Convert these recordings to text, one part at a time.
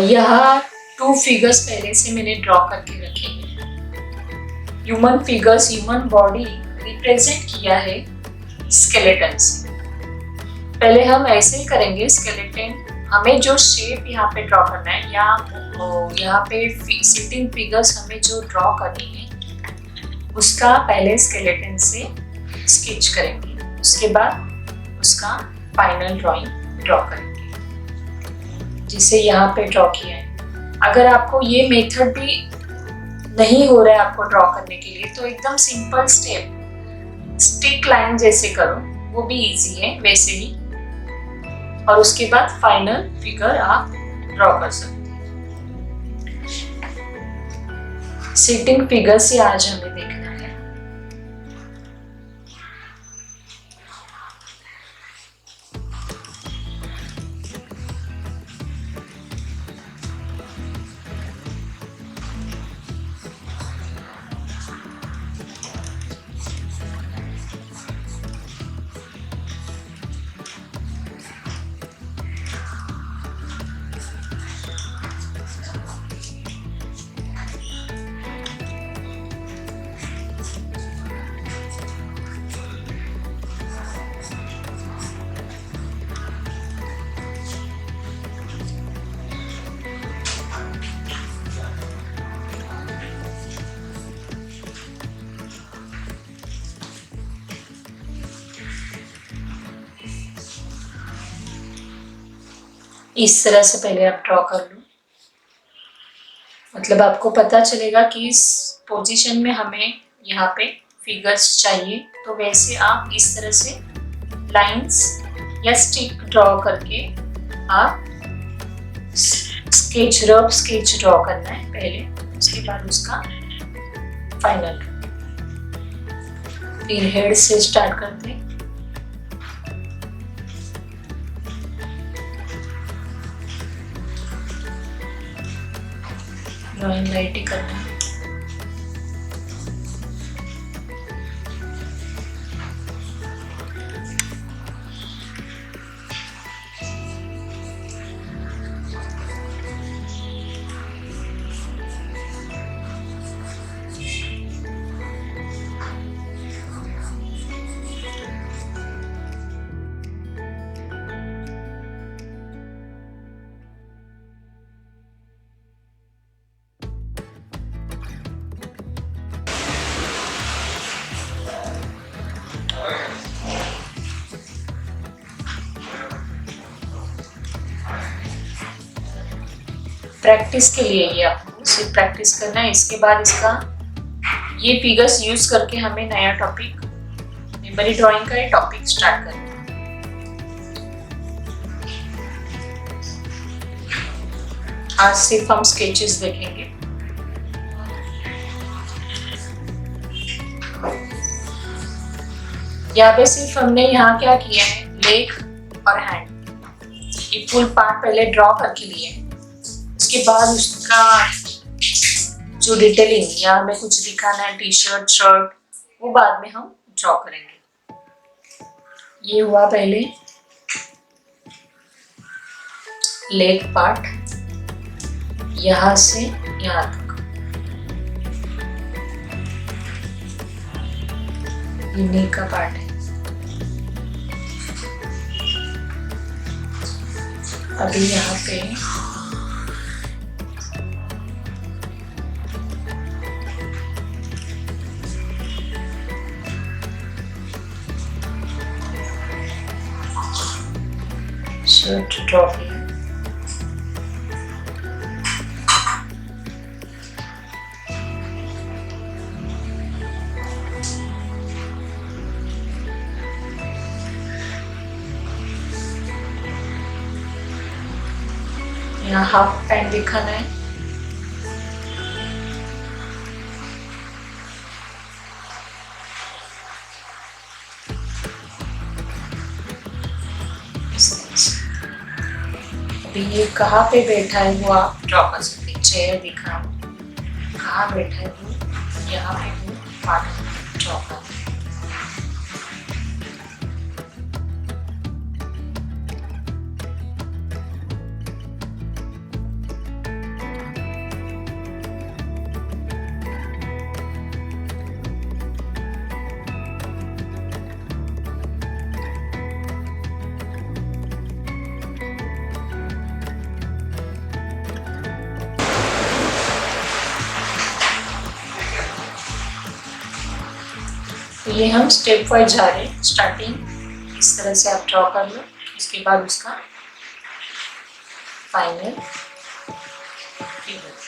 यहाँ 2 फिगर्स पहले से मैंने ड्रॉ करके रखे हैं। Human figures, human body represent किया है स्केलेटन से। पहले हम ऐसे ही करेंगे स्केलेटन। हमें जो शेप यहाँ पे ड्रॉ करना है, यहाँ पे सिटिंग फिगर्स हमें जो ड्रॉ करनी है उसका पहले स्केलेटन से स्केच करेंगे, उसके बाद उसका फाइनल ड्राइंग ड्रॉ करेंगे जिसे यहाँ पे ड्रॉ किया है। अगर आपको ये मेथड भी नहीं हो रहा है आपको ड्रॉ करने के लिए, तो एकदम सिंपल स्टेप स्टिक लाइन जैसे करो, वो भी इजी है वैसे ही, और उसके बाद फाइनल फिगर आप ड्रॉ कर सकते हैं। सिटिंग फिगर से आज हमें देखना है। इस तरह से पहले आप ड्रॉ कर लो, मतलब आपको पता चलेगा कि इस पोजीशन में हमें यहाँ पे फिगर्स चाहिए। तो वैसे आप इस तरह से लाइंस या स्टिक ड्रॉ करके आप रफ स्केच ड्रॉ करना है पहले, उसके बाद उसका फाइनल। फिर हेड से स्टार्ट करते हैं। ड्राइंग लाइट ही करना है। प्रैक्टिस के लिए ये आपको सिर्फ प्रैक्टिस करना है। इसके बाद इसका ये फिगर्स यूज करके हमें नया टॉपिक, मेमोरी ड्राइंग का ये टॉपिक स्टार्ट करना है। आज सिर्फ हम स्केचेस देखेंगे। यहाँ पे सिर्फ हमने यहाँ क्या किया है, लेग और हैंड, ये फुल पार्ट पहले ड्रॉ करके लिए है। उसके बाद उसका जो डिटेलिंग या हमें कुछ दिखाना है, टी शर्ट, शर्ट, वो बाद में हम ड्रॉ करेंगे। ये हुआ पहले लेग पार्ट, यहाँ से यहाँ तक, ये नी का पार्ट है। अभी यहाँ पे शर्ट ड्रॉ किया। यहाँ हाफ पैंट दिखाना है। अभी ये कहाँ पे बैठा है वो आप ड्रॉ कर सकते हैं। चेयर दिखा, कहाँ बैठा है वो, यहाँ पे वो पार्ट ड्रॉ कर। तो ये हम स्टेप वाइज जा रहे हैं। स्टार्टिंग इस तरह से आप ड्रॉ कर लो, उसके बाद उसका फाइनल फिगर।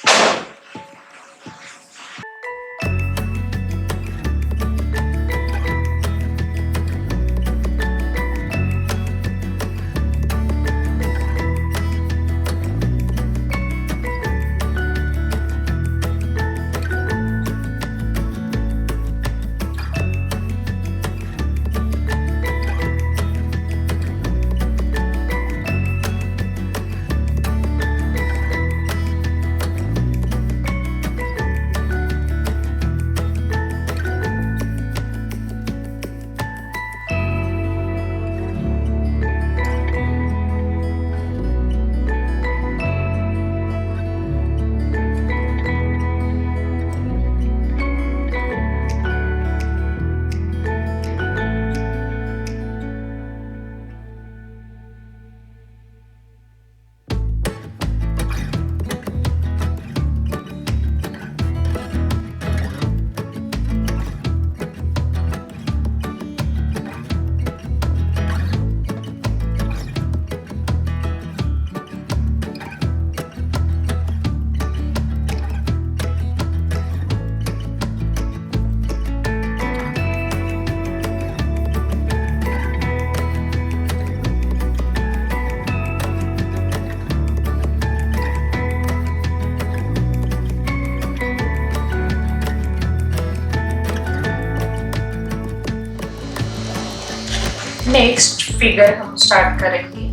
नेक्स्ट फिगर हम स्टार्ट करेंगे।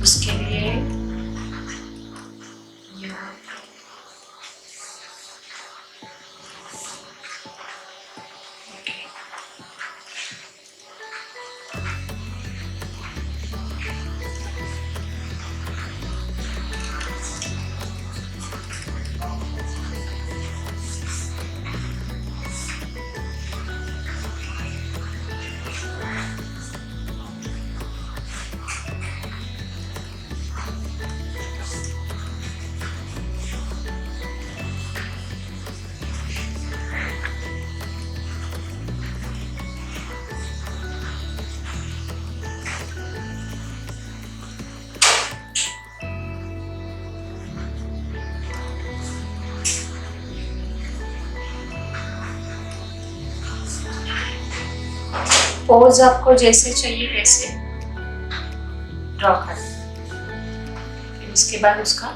उसके लिए पोज आपको जैसे चाहिए वैसे ड्रॉ कर, फिर उसके बाद उसका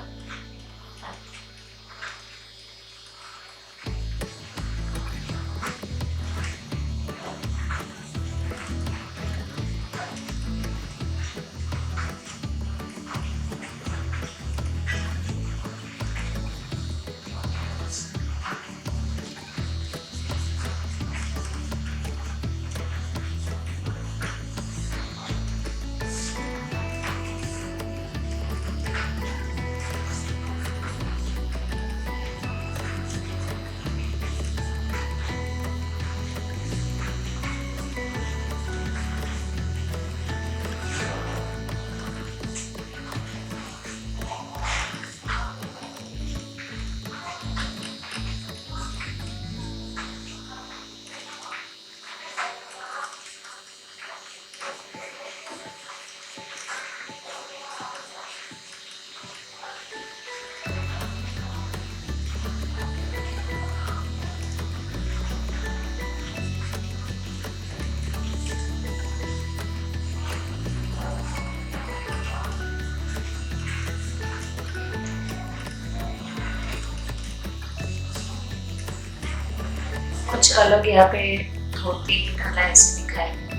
कुछ अलग यहाँ पे धोती डाला ऐसे दिखा है।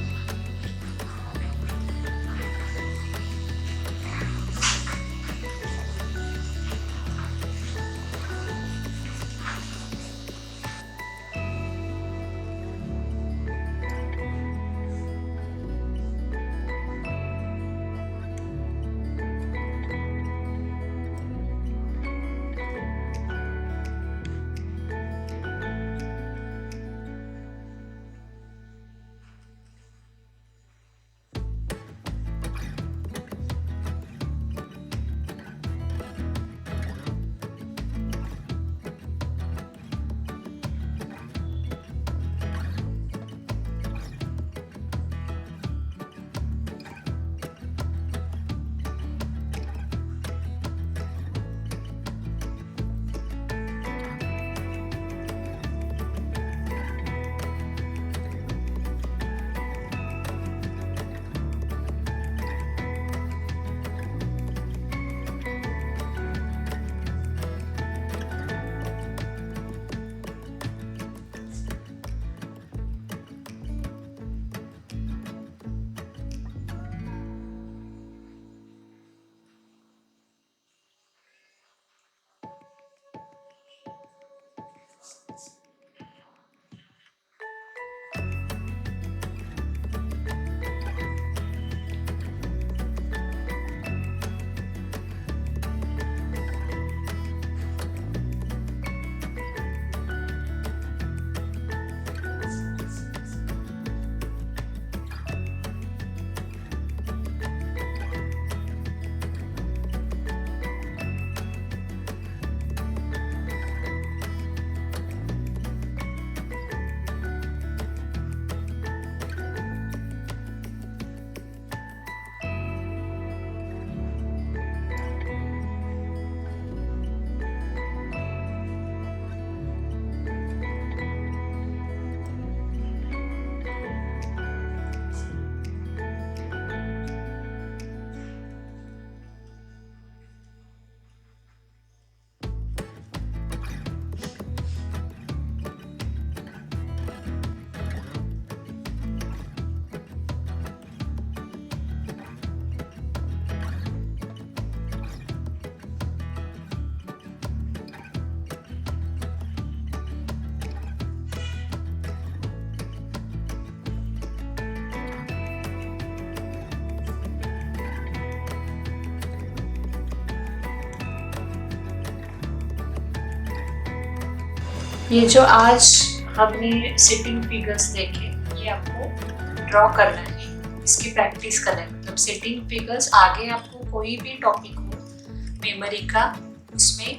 ये जो आज हमने सिटिंग फिगर्स देखे, ये आपको ड्रॉ करना है, इसकी प्रैक्टिस करना है। मतलब सिटिंग फिगर्स आगे आपको कोई भी टॉपिक हो मेमोरी का, उसमें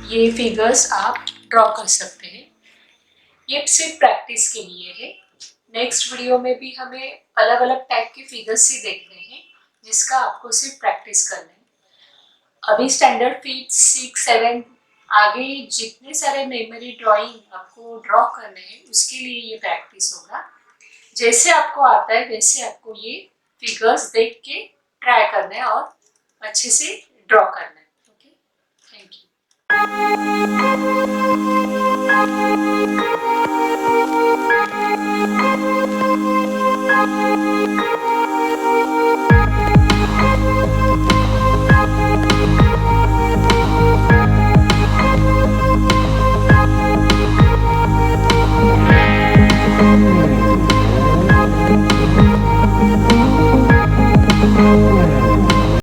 ये फिगर्स आप ड्रॉ कर सकते हैं। ये सिर्फ प्रैक्टिस के लिए है। नेक्स्ट वीडियो में भी हमें अलग अलग टाइप के फिगर्स ही देखने हैं, जिसका आपको सिर्फ प्रैक्टिस करना है। अभी स्टैंडर्ड 5, 6, 7 आगे जितने सारे मेमोरी ड्राइंग आपको ड्रॉ करने हैं, उसके लिए ये प्रैक्टिस होगा। जैसे आपको आता है वैसे आपको ये फिगर्स देख के ट्राई करना है और अच्छे से ड्रॉ करना है। Okay, thank you.